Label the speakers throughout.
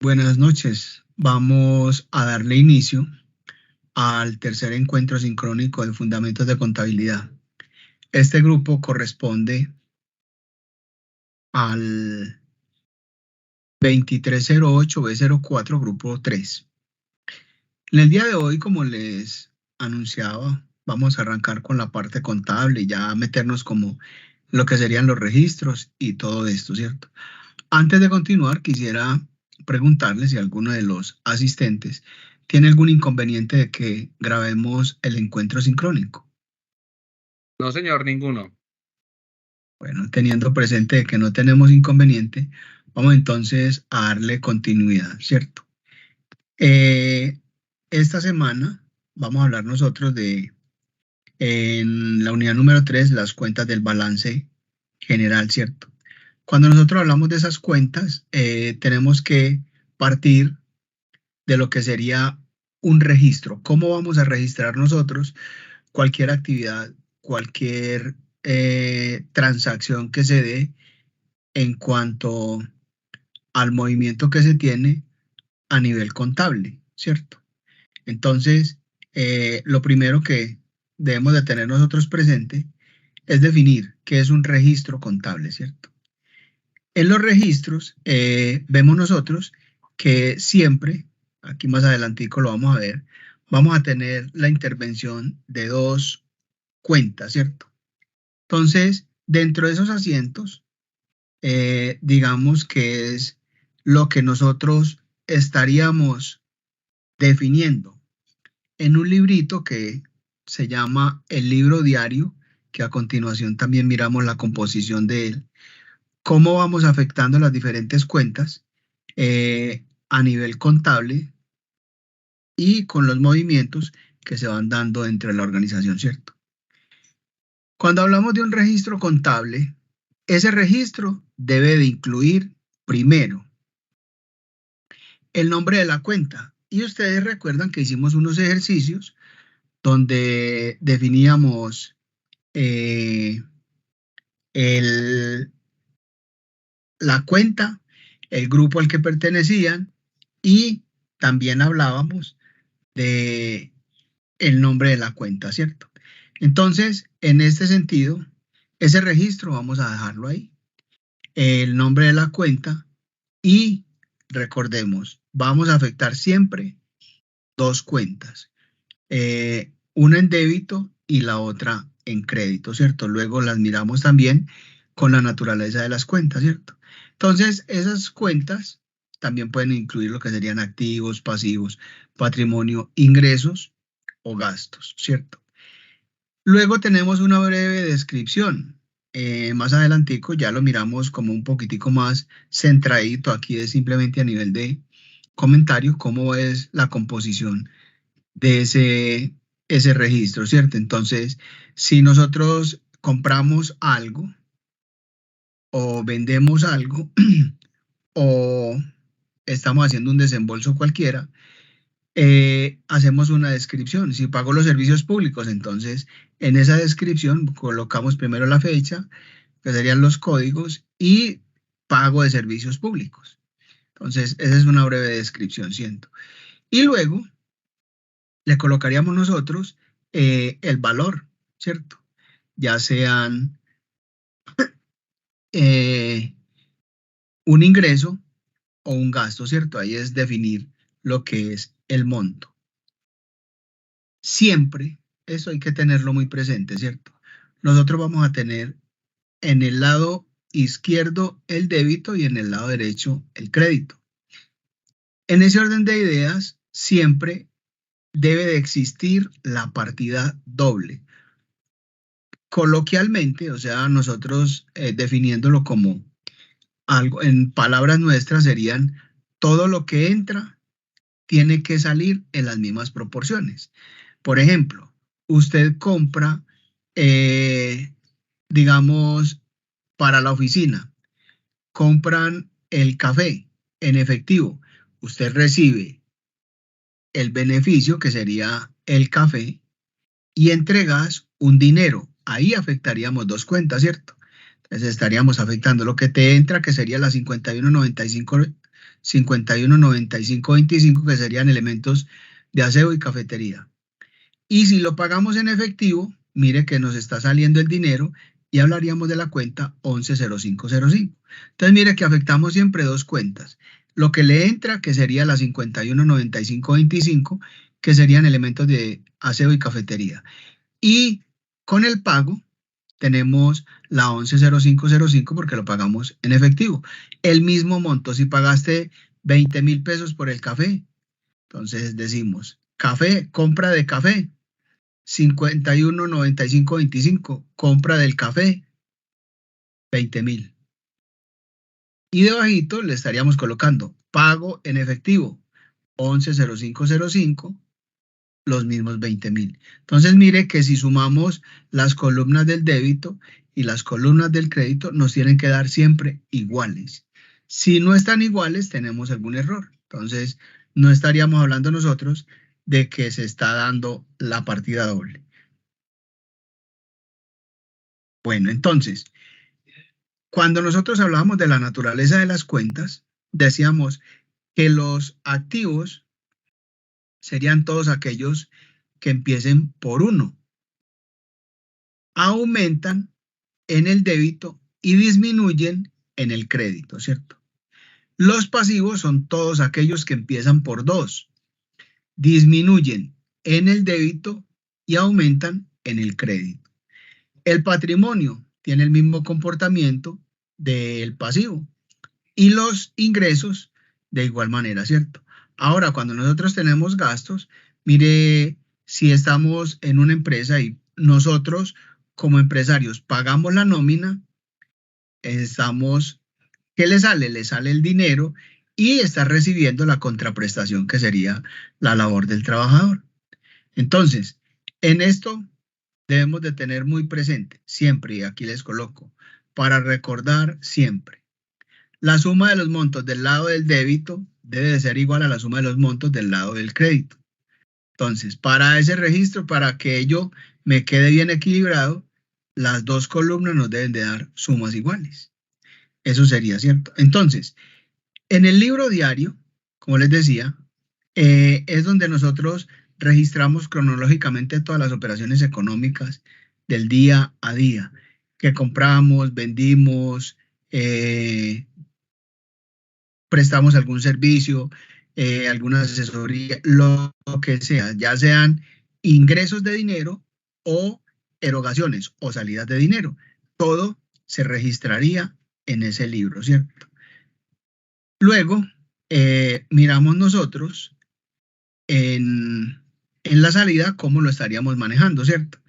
Speaker 1: Buenas noches. Vamos a darle inicio al tercer encuentro sincrónico de Fundamentos de Contabilidad. Este grupo corresponde al 2308B04, grupo 3. En el día de hoy, como les anunciaba, vamos a arrancar con la parte contable y ya meternos como lo que serían los registros y todo esto, ¿cierto? Antes de continuar, quisiera preguntarles si alguno de los asistentes tiene algún inconveniente de que grabemos el encuentro sincrónico.
Speaker 2: No, señor, ninguno.
Speaker 1: Bueno, teniendo presente de que no tenemos inconveniente, vamos entonces a darle continuidad, ¿cierto? Esta semana vamos a hablar nosotros en la unidad número 3, las cuentas del balance general, ¿cierto? Cuando nosotros hablamos de esas cuentas, tenemos que partir de lo que sería un registro. ¿Cómo vamos a registrar nosotros cualquier actividad, cualquier transacción que se dé en cuanto al movimiento que se tiene a nivel contable, ¿cierto? Entonces, lo primero que debemos de tener nosotros presente es definir qué es un registro contable, ¿cierto? En los registros vemos nosotros que siempre, aquí más adelantico lo vamos a ver, vamos a tener la intervención de dos cuentas, ¿cierto? Entonces, dentro de esos asientos, digamos que es lo que nosotros estaríamos definiendo en un librito que se llama el libro diario, que a continuación también miramos la composición de él. Cómo vamos afectando las diferentes cuentas a nivel contable y con los movimientos que se van dando dentro de la organización, ¿cierto? Cuando hablamos de un registro contable, ese registro debe de incluir primero el nombre de la cuenta. Y ustedes recuerdan que hicimos unos ejercicios donde definíamos la cuenta, el grupo al que pertenecían y también hablábamos de el nombre de la cuenta, ¿cierto? Entonces, en este sentido, ese registro vamos a dejarlo ahí, el nombre de la cuenta y recordemos, vamos a afectar siempre dos cuentas, una en débito y la otra en crédito, ¿cierto? Luego las miramos también con la naturaleza de las cuentas, ¿cierto? Entonces, esas cuentas también pueden incluir lo que serían activos, pasivos, patrimonio, ingresos o gastos, ¿cierto? Luego tenemos una breve descripción. Más adelantico ya lo miramos como un poquitico más centradito. Aquí es simplemente a nivel de comentario cómo es la composición de ese registro, ¿cierto? Entonces, si nosotros compramos algo o vendemos algo o estamos haciendo un desembolso cualquiera, hacemos una descripción. Si pago los servicios públicos, entonces en esa descripción colocamos primero la fecha, que serían los códigos, y pago de servicios públicos. Entonces, esa es una breve descripción, ¿cierto? Y luego le colocaríamos nosotros el valor, ¿cierto? Ya sean un ingreso o un gasto, ¿cierto? Ahí es definir lo que es el monto. Siempre, eso hay que tenerlo muy presente, ¿cierto? Nosotros vamos a tener en el lado izquierdo el débito y en el lado derecho el crédito. En ese orden de ideas, siempre debe de existir la partida doble. Coloquialmente, o sea, nosotros definiéndolo como algo, en palabras nuestras serían todo lo que entra tiene que salir en las mismas proporciones. Por ejemplo, usted compra, digamos, para la oficina, compran el café en efectivo, usted recibe el beneficio que sería el café y entregas un dinero. Ahí afectaríamos dos cuentas, ¿cierto? Entonces estaríamos afectando lo que te entra, que sería la 51.95 51.9525, que serían elementos de aseo y cafetería. Y si lo pagamos en efectivo, mire que nos está saliendo el dinero y hablaríamos de la cuenta 110505. Entonces mire que afectamos siempre dos cuentas. Lo que le entra, que sería la 51.9525, que serían elementos de aseo y cafetería. Y con el pago tenemos la 110505 porque lo pagamos en efectivo. El mismo monto, si pagaste 20.000 pesos por el café, entonces decimos, café, compra de café, 51.9525, compra del café, 20.000. Y debajito le estaríamos colocando pago en efectivo, 110505, los mismos 20.000. Entonces mire que si sumamos las columnas del débito y las columnas del crédito, nos tienen que dar siempre iguales. Si no están iguales, tenemos algún error. Entonces no estaríamos hablando nosotros de que se está dando la partida doble. Bueno, entonces, cuando nosotros hablábamos de la naturaleza de las cuentas, decíamos que los activos serían todos aquellos que empiecen por 1. Aumentan en el débito y disminuyen en el crédito, ¿cierto? Los pasivos son todos aquellos que empiezan por 2. Disminuyen en el débito y aumentan en el crédito. El patrimonio tiene el mismo comportamiento del pasivo y los ingresos de igual manera, ¿cierto? Ahora, cuando nosotros tenemos gastos, mire, si estamos en una empresa y nosotros como empresarios pagamos la nómina, ¿qué le sale? Le sale el dinero y está recibiendo la contraprestación que sería la labor del trabajador. Entonces, en esto debemos de tener muy presente siempre, y aquí les coloco, para recordar siempre, la suma de los montos del lado del débito debe de ser igual a la suma de los montos del lado del crédito. Entonces, para ese registro, para que ello me quede bien equilibrado, las dos columnas nos deben de dar sumas iguales. Eso sería cierto. Entonces, en el libro diario, como les decía, es donde nosotros registramos cronológicamente todas las operaciones económicas del día a día, que compramos, vendimos, prestamos algún servicio, alguna asesoría, lo que sea, ya sean ingresos de dinero o erogaciones o salidas de dinero. Todo se registraría en ese libro, ¿cierto? Luego, miramos nosotros en la salida cómo lo estaríamos manejando, ¿cierto?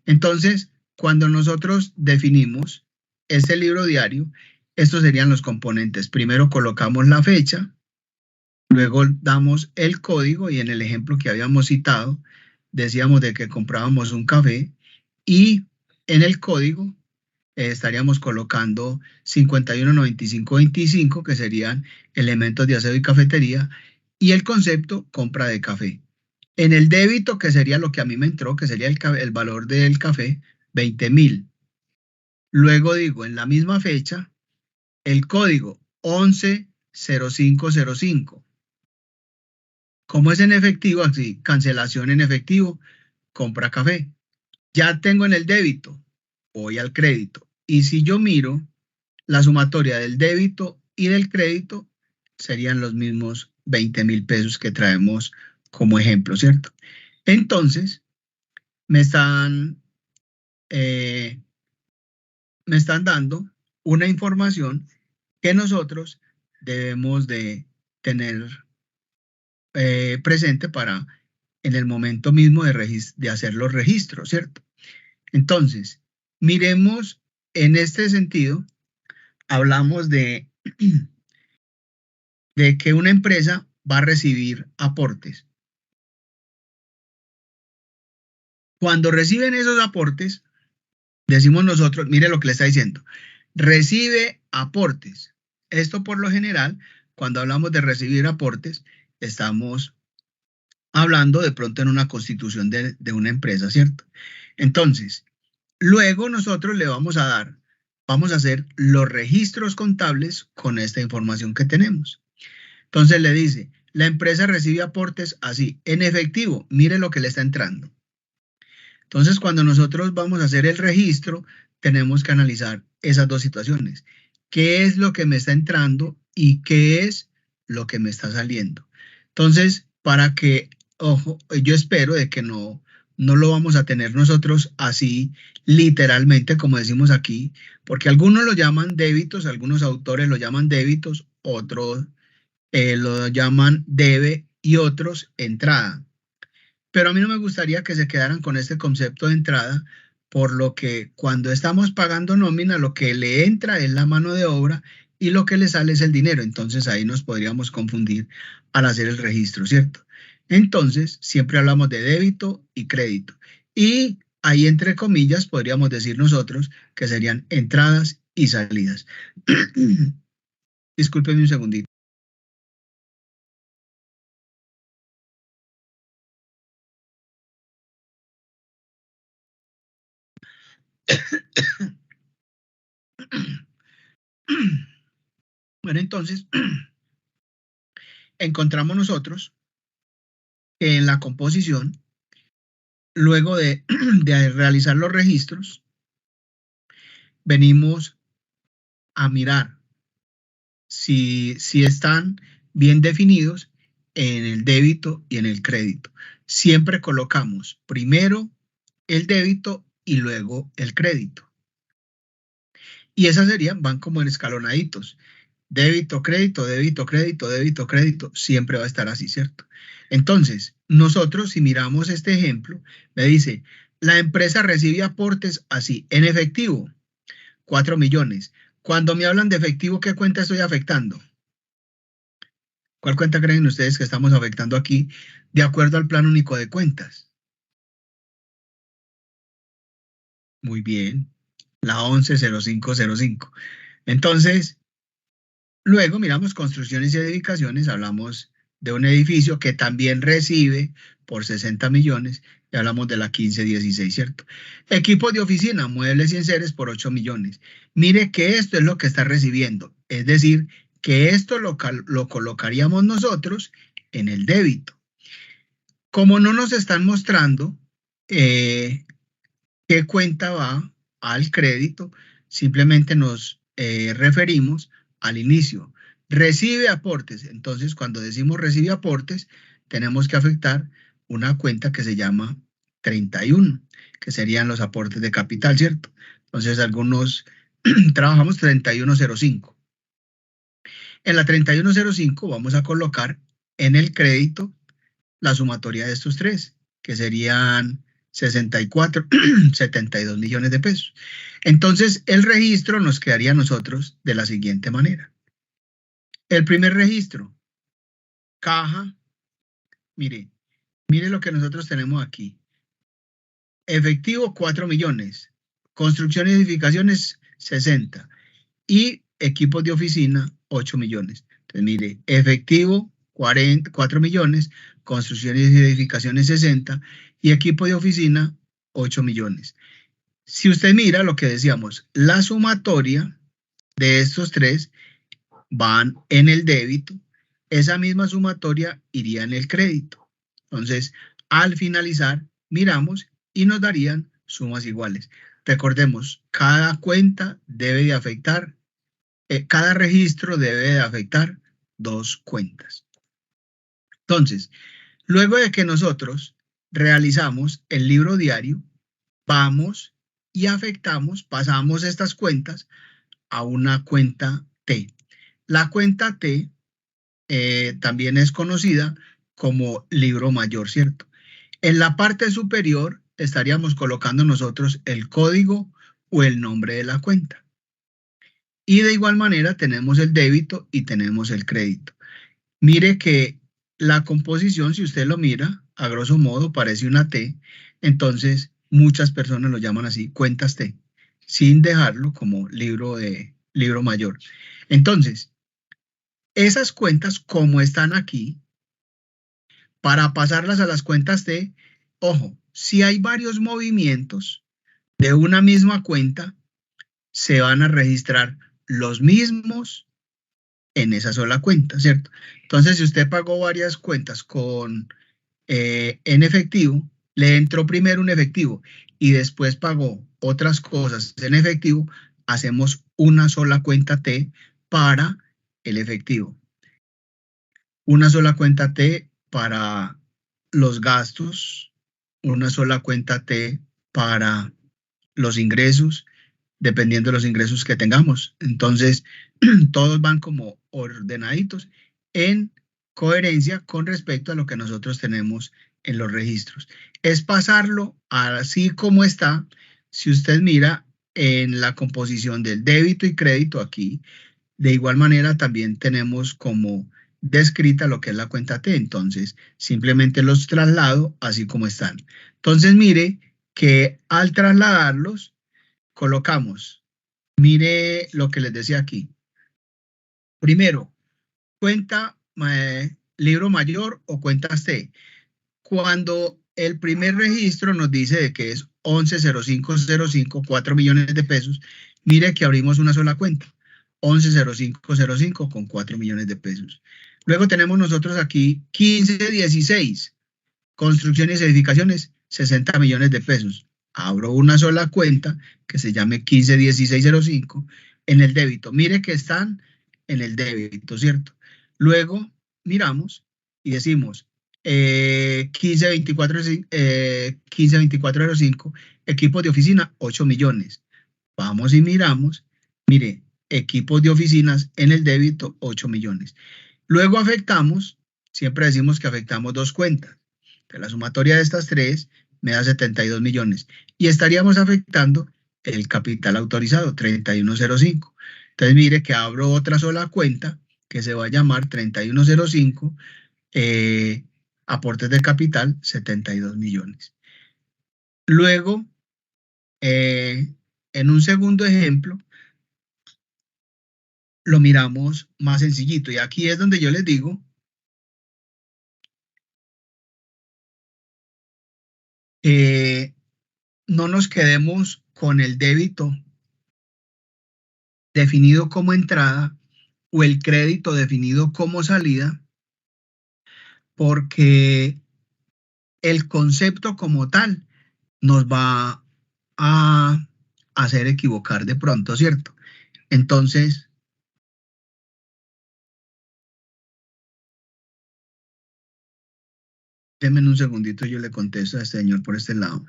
Speaker 1: Entonces, cuando nosotros definimos este libro diario, estos serían los componentes. Primero colocamos la fecha, luego damos el código y en el ejemplo que habíamos citado, decíamos de que comprábamos un café y en el código estaríamos colocando 51.9525, que serían elementos de aseo y cafetería, y el concepto compra de café. En el débito, que sería lo que a mí me entró, que sería el valor del café, 20.000. Luego digo, en la misma fecha, el código 110505. Como es en efectivo, así, cancelación en efectivo, compra café. Ya tengo en el débito, voy al crédito. Y si yo miro, la sumatoria del débito y del crédito serían los mismos 20.000 pesos que traemos como ejemplo, ¿cierto? Entonces, me están dando una información que nosotros debemos de tener presente para en el momento mismo de hacer los registros, ¿cierto? Entonces, miremos en este sentido, hablamos de que una empresa va a recibir aportes. Cuando reciben esos aportes, decimos nosotros, mire lo que le está diciendo, recibe aportes. Esto por lo general, cuando hablamos de recibir aportes, estamos hablando de pronto en una constitución de una empresa, ¿cierto? Entonces, luego nosotros le vamos a hacer los registros contables con esta información que tenemos. Entonces le dice, la empresa recibe aportes así, en efectivo, mire lo que le está entrando. Entonces, cuando nosotros vamos a hacer el registro, tenemos que analizar esas dos situaciones. ¿Qué es lo que me está entrando y qué es lo que me está saliendo? Entonces, para que, ojo, yo espero de que no lo vamos a tener nosotros así literalmente, como decimos aquí, porque algunos lo llaman débitos, algunos autores lo llaman débitos, otros lo llaman debe y otros entrada. Pero a mí no me gustaría que se quedaran con este concepto de entrada, por lo que cuando estamos pagando nómina, lo que le entra es la mano de obra y lo que le sale es el dinero. Entonces ahí nos podríamos confundir al hacer el registro, ¿cierto? Entonces siempre hablamos de débito y crédito. Y ahí entre comillas podríamos decir nosotros que serían entradas y salidas. Discúlpenme un segundito. Bueno, entonces encontramos nosotros que en la composición, luego de realizar los registros, venimos a mirar si están bien definidos en el débito y en el crédito. Siempre colocamos primero el débito y luego el crédito. Y esas van como en escalonaditos. Débito, crédito, débito, crédito, débito, crédito. Siempre va a estar así, ¿cierto? Entonces, nosotros si miramos este ejemplo, me dice, la empresa recibe aportes así, en efectivo, 4 millones. Cuando me hablan de efectivo, ¿qué cuenta estoy afectando? ¿Cuál cuenta creen ustedes que estamos afectando aquí de acuerdo al Plan Único de Cuentas? Muy bien, la 110505. Entonces, luego miramos construcciones y edificaciones, hablamos de un edificio que también recibe por 60 millones y hablamos de la 1516, ¿cierto? Equipos de oficina, muebles y enseres por 8 millones. Mire que esto es lo que está recibiendo, es decir, que esto lo colocaríamos nosotros en el débito. Como no nos están mostrando qué cuenta va al crédito, simplemente nos referimos al inicio. Recibe aportes. Entonces, cuando decimos recibe aportes, tenemos que afectar una cuenta que se llama 31, que serían los aportes de capital, ¿cierto? Entonces, algunos trabajamos 3105. En la 3105 vamos a colocar en el crédito la sumatoria de estos tres, que serían 64, 72 millones de pesos. Entonces, el registro nos quedaría a nosotros de la siguiente manera. El primer registro, caja, mire lo que nosotros tenemos aquí. Efectivo, 4 millones. Construcción y edificaciones, 60. Y equipos de oficina, 8 millones. Entonces, mire, efectivo, 4 millones, construcciones y edificaciones 60 y equipo de oficina 8 millones. Si usted mira lo que decíamos, la sumatoria de estos tres van en el débito, esa misma sumatoria iría en el crédito. Entonces, al finalizar, miramos y nos darían sumas iguales. Recordemos, cada cuenta debe de afectar, cada registro debe de afectar dos cuentas. Entonces, luego de que nosotros realizamos el libro diario, vamos y afectamos, pasamos estas cuentas a una cuenta T. La cuenta T también es conocida como libro mayor, ¿cierto? En la parte superior estaríamos colocando nosotros el código o el nombre de la cuenta. Y de igual manera tenemos el débito y tenemos el crédito. Mire que la composición, si usted lo mira, a grosso modo parece una T, entonces muchas personas lo llaman así, cuentas T, sin dejarlo como libro mayor. Entonces, esas cuentas como están aquí, para pasarlas a las cuentas T, ojo, si hay varios movimientos de una misma cuenta, se van a registrar los mismos en esa sola cuenta, ¿cierto? Entonces, si usted pagó varias cuentas en efectivo, le entró primero un efectivo y después pagó otras cosas en efectivo, hacemos una sola cuenta T para el efectivo. Una sola cuenta T para los gastos, una sola cuenta T para los ingresos, dependiendo de los ingresos que tengamos. Entonces, todos van como ordenaditos en coherencia con respecto a lo que nosotros tenemos en los registros. Es pasarlo así como está. Si usted mira en la composición del débito y crédito aquí, de igual manera también tenemos como descrita lo que es la cuenta T. Entonces, simplemente los traslado así como están. Entonces, mire que al trasladarlos, colocamos, mire lo que les decía aquí. Primero, cuenta libro mayor o cuentas T. Cuando el primer registro nos dice de que es 110505, 4 millones de pesos, mire que abrimos una sola cuenta, 110505 con 4 millones de pesos. Luego tenemos nosotros aquí 1516, construcciones y edificaciones, 60 millones de pesos. Abro una sola cuenta que se llame 151605 en el débito. Mire que están en el débito, ¿cierto? Luego miramos y decimos 152405, equipos de oficina, 8 millones. Vamos y miramos, mire, equipos de oficinas en el débito, 8 millones. Luego afectamos, siempre decimos que afectamos dos cuentas. La sumatoria de estas tres me da 72 millones y estaríamos afectando el capital autorizado, 3105. Entonces mire que abro otra sola cuenta que se va a llamar 3105, aportes de capital, 72 millones. Luego, en un segundo ejemplo, lo miramos más sencillito y aquí es donde yo les digo no nos quedemos con el débito definido como entrada o el crédito definido como salida, porque el concepto como tal nos va a hacer equivocar de pronto, ¿cierto? Entonces, denme un segundito, yo le contesto a este señor por este lado.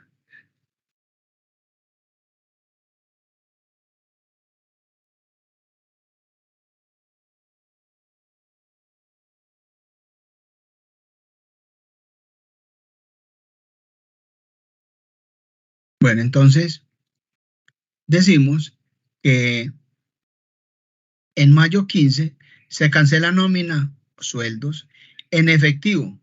Speaker 1: Bueno, entonces decimos que en mayo 15 se cancela nómina, sueldos en efectivo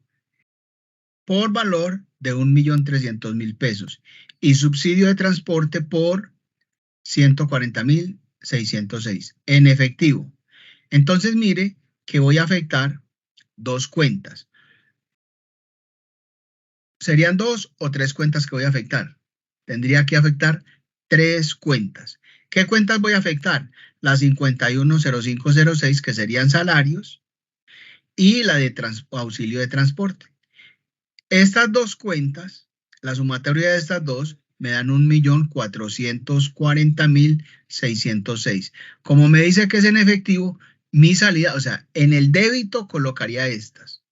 Speaker 1: por valor de 1.300.000 pesos y subsidio de transporte por 140.606 en efectivo. Entonces mire que voy a afectar dos cuentas. ¿Serían dos o tres cuentas que voy a afectar? Tendría que afectar tres cuentas. ¿Qué cuentas voy a afectar? La 510506, que serían salarios, y la de auxilio de transporte. Estas dos cuentas, la sumatoria de estas dos, me dan 1.440.606. Como me dice que es en efectivo, mi salida, o sea, en el débito colocaría estas.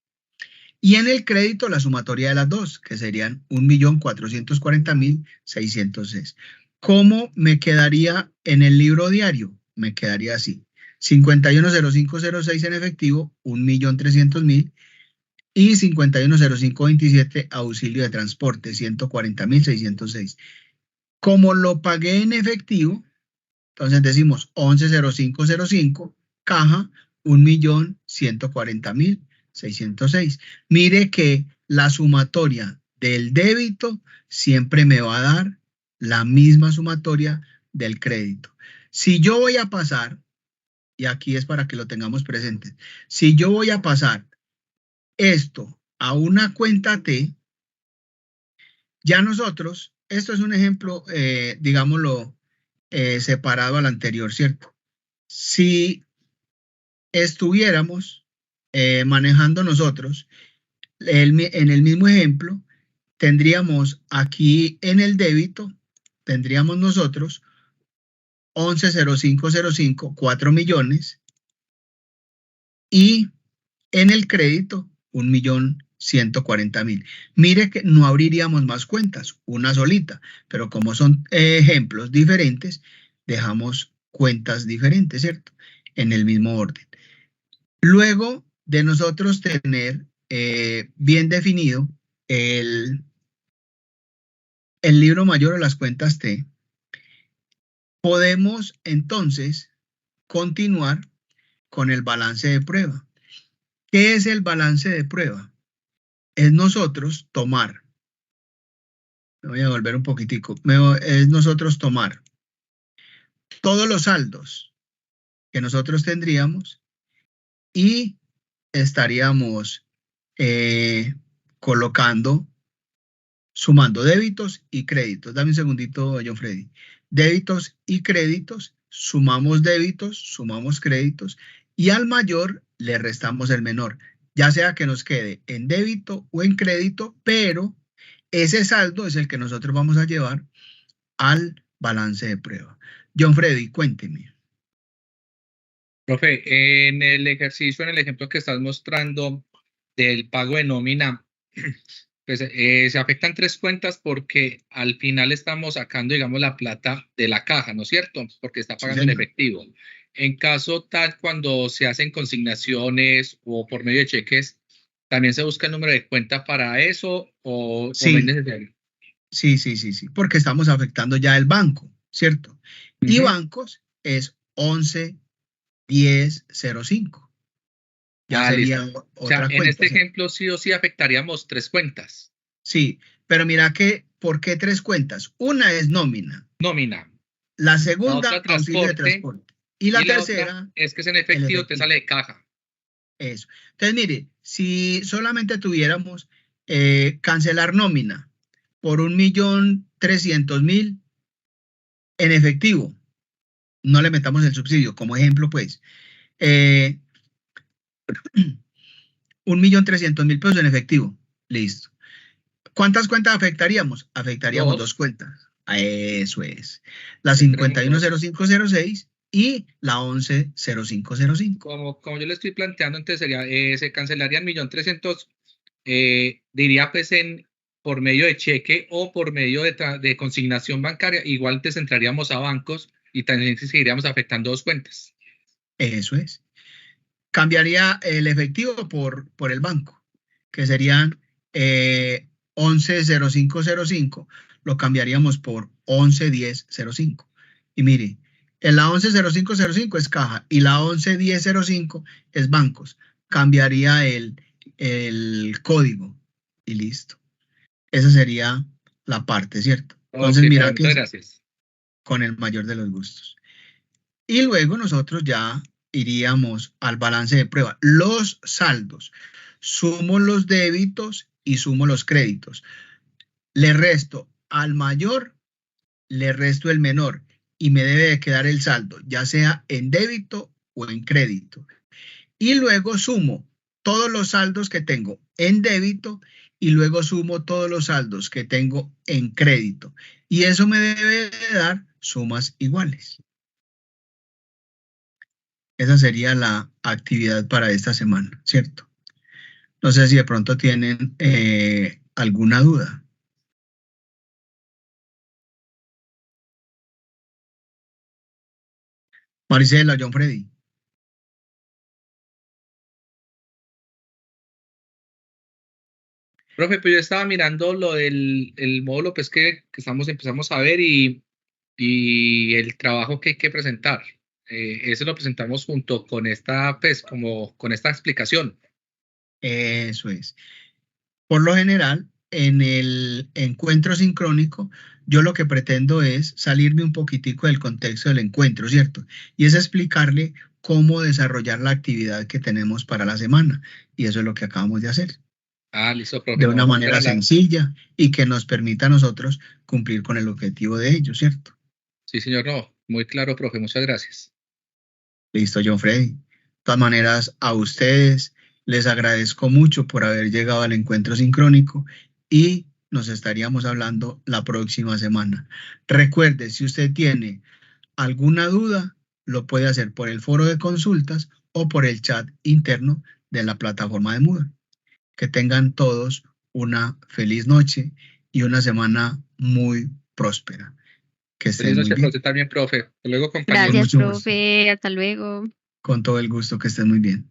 Speaker 1: Y en el crédito la sumatoria de las dos, que serían 1.440.606. ¿Cómo me quedaría en el libro diario? Me quedaría así. 510506 en efectivo, 1.300.000 y 510527 auxilio de transporte, 140.606. Como lo pagué en efectivo, entonces decimos 110505, caja 1.140.606. Mire que la sumatoria del débito siempre me va a dar la misma sumatoria del crédito. Si yo voy a pasar, y aquí es para que lo tengamos presente, si yo voy a pasar esto a una cuenta T, ya nosotros, esto es un ejemplo, digámoslo, separado al anterior, ¿cierto? Si estuviéramos manejando nosotros, en el mismo ejemplo, tendríamos aquí en el débito, tendríamos nosotros 11,0505, 4 millones, y en el crédito 1,140,000. Mire que no abriríamos más cuentas, una solita, pero como son ejemplos diferentes, dejamos cuentas diferentes, ¿cierto? En el mismo orden. Luego de nosotros tener bien definido el libro mayor o las cuentas T, podemos entonces continuar con el balance de prueba. ¿Qué es el balance de prueba? Es nosotros tomar, me voy a volver un poquitico, es nosotros tomar todos los saldos que nosotros tendríamos y estaríamos colocando, sumando débitos y créditos. Dame un segundito, John Freddy. Débitos y créditos, sumamos débitos, sumamos créditos y al mayor le restamos el menor, ya sea que nos quede en débito o en crédito, pero ese saldo es el que nosotros vamos a llevar al balance de prueba. John Freddy, cuénteme.
Speaker 2: Profe, en el ejercicio, en el ejemplo que estás mostrando del pago de nómina, pues se afectan 3 cuentas porque al final estamos sacando, digamos, la plata de la caja, ¿no es cierto? Porque está pagando en efectivo. En caso tal, cuando se hacen consignaciones o por medio de cheques, ¿también se busca el número de cuenta para eso o
Speaker 1: Sí.
Speaker 2: no es necesario?
Speaker 1: Sí, porque estamos afectando ya el banco, ¿cierto? Y bancos es 11,10,05. Ya sería
Speaker 2: Listo.
Speaker 1: otra
Speaker 2: en
Speaker 1: cuenta.
Speaker 2: este ejemplo sí o sí afectaríamos 3 cuentas.
Speaker 1: Sí, pero mira que, ¿por qué 3 cuentas? Una es nómina.
Speaker 2: Nómina.
Speaker 1: La segunda,
Speaker 2: La otra,
Speaker 1: auxilio de transporte. Y la tercera,
Speaker 2: otra es que es en
Speaker 1: el
Speaker 2: efectivo, te
Speaker 1: efectivo.
Speaker 2: sale de caja.
Speaker 1: Eso. Entonces, mire, si solamente tuviéramos cancelar nómina por 1,300,000 en efectivo, no le metamos el subsidio, como ejemplo, pues, 1,300,000 pesos en efectivo. Listo. ¿Cuántas cuentas afectaríamos? Afectaríamos 2 cuentas. Eso es. La 51,0506 y la 11,0505.
Speaker 2: Como yo le estoy planteando, entonces sería, se cancelaría el 1,300,000, diría pues por medio de cheque o por medio de consignación bancaria, igual te centraríamos a bancos y también seguiríamos afectando 2 cuentas.
Speaker 1: Eso es. Cambiaría el efectivo por el banco, que serían 11,0505, lo cambiaríamos por 11,10,05. Y mire, la 11,0505 es caja y la 11,10,05 es bancos. Cambiaría el código y listo. Esa sería la parte, ¿cierto? Entonces, mira que
Speaker 2: Muchas gracias.
Speaker 1: con el mayor de los gustos. Y luego nosotros ya iríamos al balance de prueba. Los saldos. Sumo los débitos y sumo los créditos. Le resto al mayor, le resto el menor y me debe de quedar el saldo, ya sea en débito o en crédito. Y luego sumo todos los saldos que tengo en débito y luego sumo todos los saldos que tengo en crédito. Y eso me debe de dar sumas iguales. Esa sería la actividad para esta semana, ¿cierto? No sé si de pronto tienen alguna duda. Maricela, John Freddy.
Speaker 2: Profe, pues yo estaba mirando lo del el módulo pues que empezamos a ver y el trabajo que hay que presentar. Ese lo presentamos junto con esta, pues, como con esta explicación.
Speaker 1: Eso es. Por lo general, en el encuentro sincrónico, yo lo que pretendo es salirme un poquitico del contexto del encuentro, ¿cierto? Y es explicarle cómo desarrollar la actividad que tenemos para la semana. Y eso es lo que acabamos de hacer.
Speaker 2: Listo, profe.
Speaker 1: De una
Speaker 2: No,
Speaker 1: manera sencilla y que nos permita a nosotros cumplir con el objetivo de ello, ¿cierto?
Speaker 2: Sí, señor, no. Muy claro, profe. Muchas gracias.
Speaker 1: Listo, John Freddy. todas maneras, a ustedes les agradezco mucho por haber llegado al encuentro sincrónico y nos estaríamos hablando la próxima semana. Recuerde, si usted tiene alguna duda, lo puede hacer por el foro de consultas o por el chat interno de la plataforma de Moodle. Que tengan todos una feliz noche y una semana muy próspera. Que
Speaker 2: Feliz
Speaker 1: estén muy
Speaker 2: noche para
Speaker 1: bien.
Speaker 2: usted también, profe. Hasta luego, compañeros.
Speaker 3: Gracias,
Speaker 1: mucho gusto.
Speaker 3: profe. Hasta luego.
Speaker 1: Con todo el gusto, que estén muy bien.